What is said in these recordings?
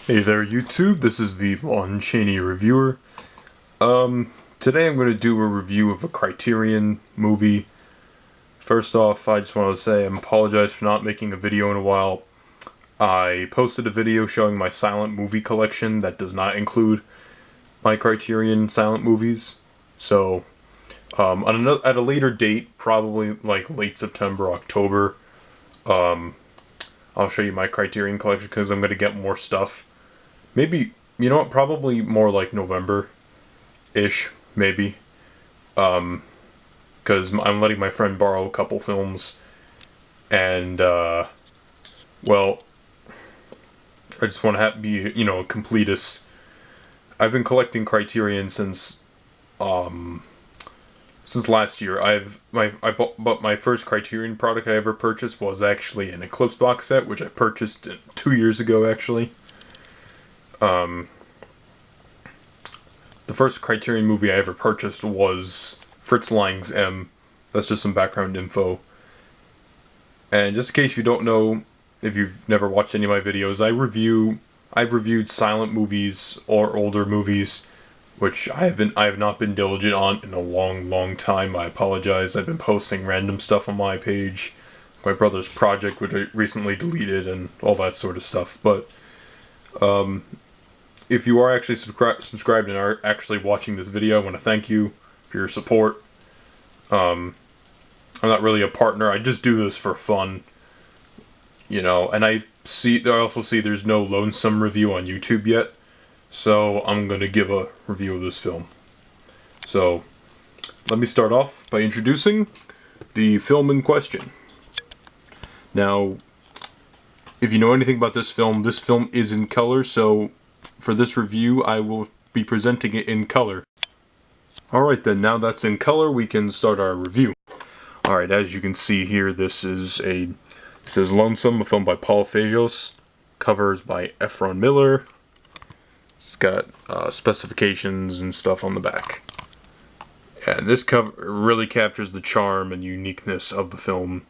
Hey there YouTube, this is the Lon Chaney Reviewer. Today I'm going to do a review of a Criterion movie. First off, I just want to say I apologize for not making a video in a while. I posted a video showing my silent movie collection that does not include my Criterion silent movies. So, at a later date, probably like late September, October, I'll show you my Criterion collection because I'm going to get more stuff. Maybe, you know what, probably more like November-ish, maybe. Because I'm letting my friend borrow a couple films. And, well, I just want to be, a completist. I've been collecting Criterion since last year. But my first Criterion product I ever purchased was actually an Eclipse box set, which I purchased 2 years ago, actually. The first Criterion movie I ever purchased was Fritz Lang's M. That's just some background info. And just in case you don't know, if you've never watched any of my videos, I've reviewed silent movies or older movies, which I have not been diligent on in a long time. I apologize. I've been posting random stuff on my page, my brother's project, which I recently deleted, and all that sort of stuff. But if you are actually subscribed and are actually watching this video, I want to thank you for your support. I'm not really a partner. I just do this for fun, and I also see there's no Lonesome review on YouTube yet, so I'm going to give a review of this film. So, let me start off by introducing the film in question. Now, if you know anything about this film is in color, so for this review, I will be presenting it in color. Alright then, now that's in color, we can start our review. Alright, as you can see here, this is Lonesome, a film by Paul Fejos. Covers by Efron Miller. It's got specifications and stuff on the back. And this cover really captures the charm and uniqueness of the film.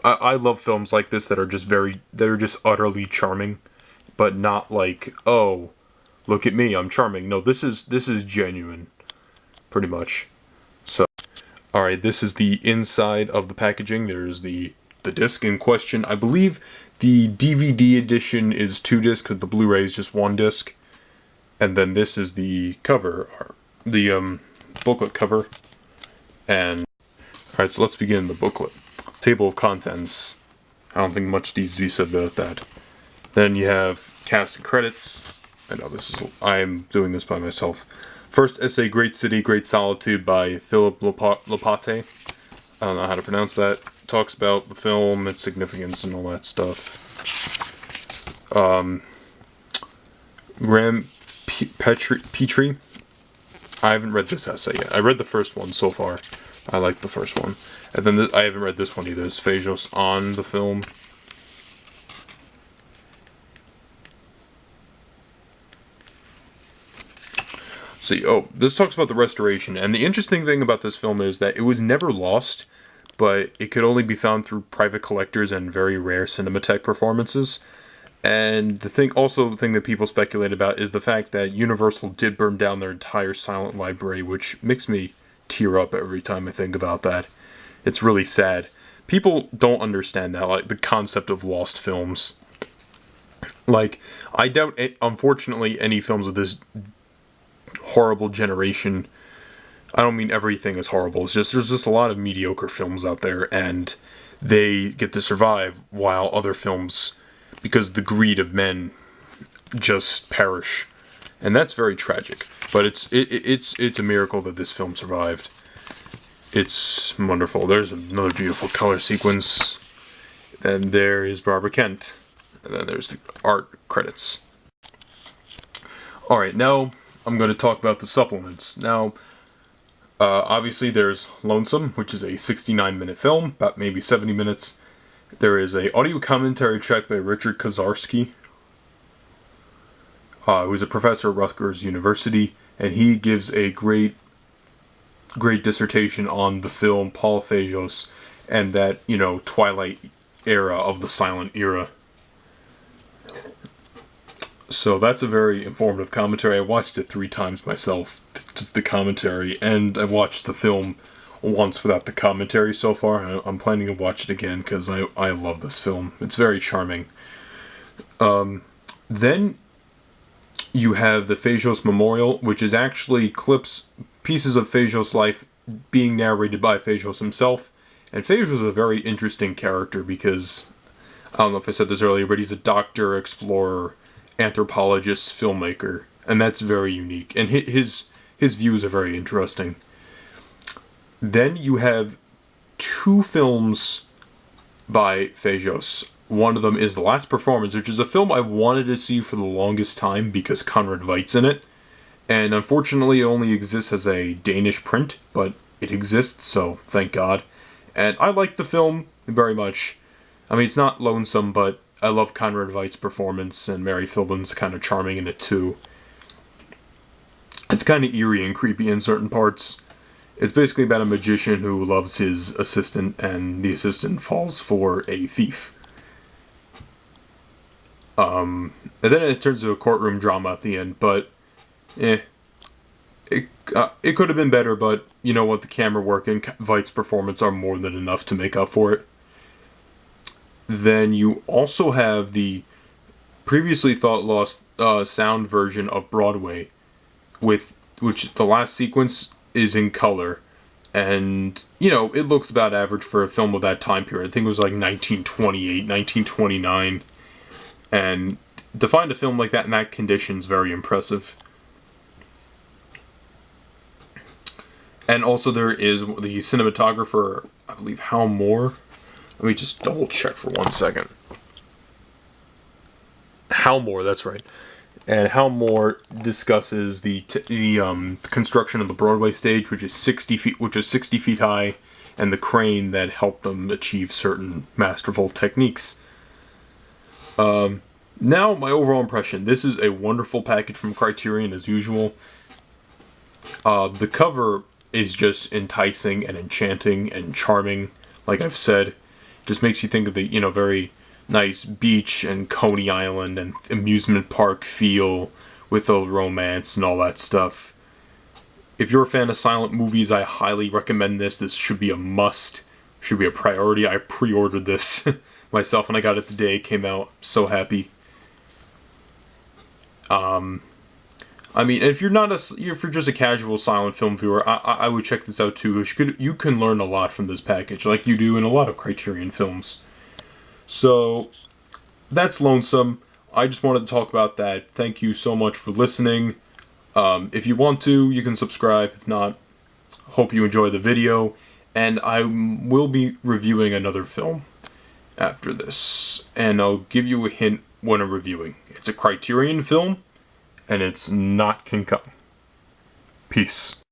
I love films like this that are just utterly charming. But not like, oh, look at me, I'm charming. No, this is genuine, pretty much. So, alright, this is the inside of the packaging. There's the disc in question. I believe the DVD edition is 2 discs, because the Blu-ray is just 1 disc. And then this is the cover, the booklet cover. And, alright, so let's begin the booklet. Table of contents. I don't think much needs to be said about that. Then you have cast and credits. I'm doing this by myself. First essay, Great City, Great Solitude by Philip Lopate. I don't know how to pronounce that. Talks about the film, its significance, and all that stuff. Graham Petrie. I haven't read this essay yet. I read the first one so far. I like the first one. And then I haven't read this one either. It's Fejos on the film. This talks about the restoration, and the interesting thing about this film is that it was never lost, but it could only be found through private collectors and very rare Cinematheque performances. And the thing that people speculate about is the fact that Universal did burn down their entire silent library, which makes me tear up every time I think about that. It's really sad. People don't understand that, like the concept of lost films. Like, I doubt, unfortunately, any films of this horrible generation. I don't mean everything is horrible. It's just there's just a lot of mediocre films out there, and they get to survive while other films, because the greed of men, just perish, and that's very tragic. But it's a miracle that this film survived. It's wonderful. There's another beautiful color sequence. Then there is Barbara Kent, and then there's the art credits. All right, now I'm going to talk about the supplements. Now, obviously there's Lonesome, which is a 69-minute film, about maybe 70 minutes. There is a audio commentary track by Richard Kozarski, who's a professor at Rutgers University, and he gives a great dissertation on the film Paul Fejos and that, Twilight era of the silent era. So that's a very informative commentary. I watched it 3 times myself, just the commentary, and I watched the film once without the commentary so far. I'm planning to watch it again because I love this film. It's very charming. Then you have the Phajos Memorial, which is actually pieces of Phajos' life being narrated by Phajos himself. And Phajos is a very interesting character because, I don't know if I said this earlier, but he's a doctor, explorer, anthropologist, filmmaker, and that's very unique. And his views are very interesting. Then you have 2 films by Phajos. One of them is The Last Performance, which is a film I wanted to see for the longest time because Conrad Veidt's in it. And unfortunately it only exists as a Danish print, but it exists, so thank God. And I like the film very much. I mean, it's not Lonesome, but I love Conrad Veidt's performance, and Mary Philbin's kind of charming in it too. It's kind of eerie and creepy in certain parts. It's basically about a magician who loves his assistant, and the assistant falls for a thief. And then it turns into a courtroom drama at the end, but it could have been better, but you know what, the camera work and Veidt's performance are more than enough to make up for it. Then you also have the previously thought lost sound version of Broadway, which the last sequence is in color, and you know, it looks about average for a film of that time period. I think it was like 1928, 1929, and to find a film like that in that condition is very impressive. And also there is the cinematographer, I believe, Hal Moore. Let me just double check for 1 second. Hal Moore, that's right. And Hal Moore discusses the construction of the Broadway stage, which is 60 feet high, and the crane that helped them achieve certain masterful techniques. Now, my overall impression. This is a wonderful package from Criterion, as usual. The cover is just enticing and enchanting and charming, like I've said. Just makes you think of the, you know, very nice beach and Coney Island and amusement park feel with the romance and all that stuff. If you're a fan of silent movies, I highly recommend this. This should be a must. Should be a priority. I pre-ordered this myself when I got it the day it came out. So happy. I mean, if you're just a casual silent film viewer, I would check this out too. You can learn a lot from this package, like you do in a lot of Criterion films. So, that's Lonesome. I just wanted to talk about that. Thank you so much for listening. If you want to, you can subscribe. If not, hope you enjoy the video. And I will be reviewing another film after this. And I'll give you a hint when I'm reviewing. It's a Criterion film. And it's not King Kong. Peace.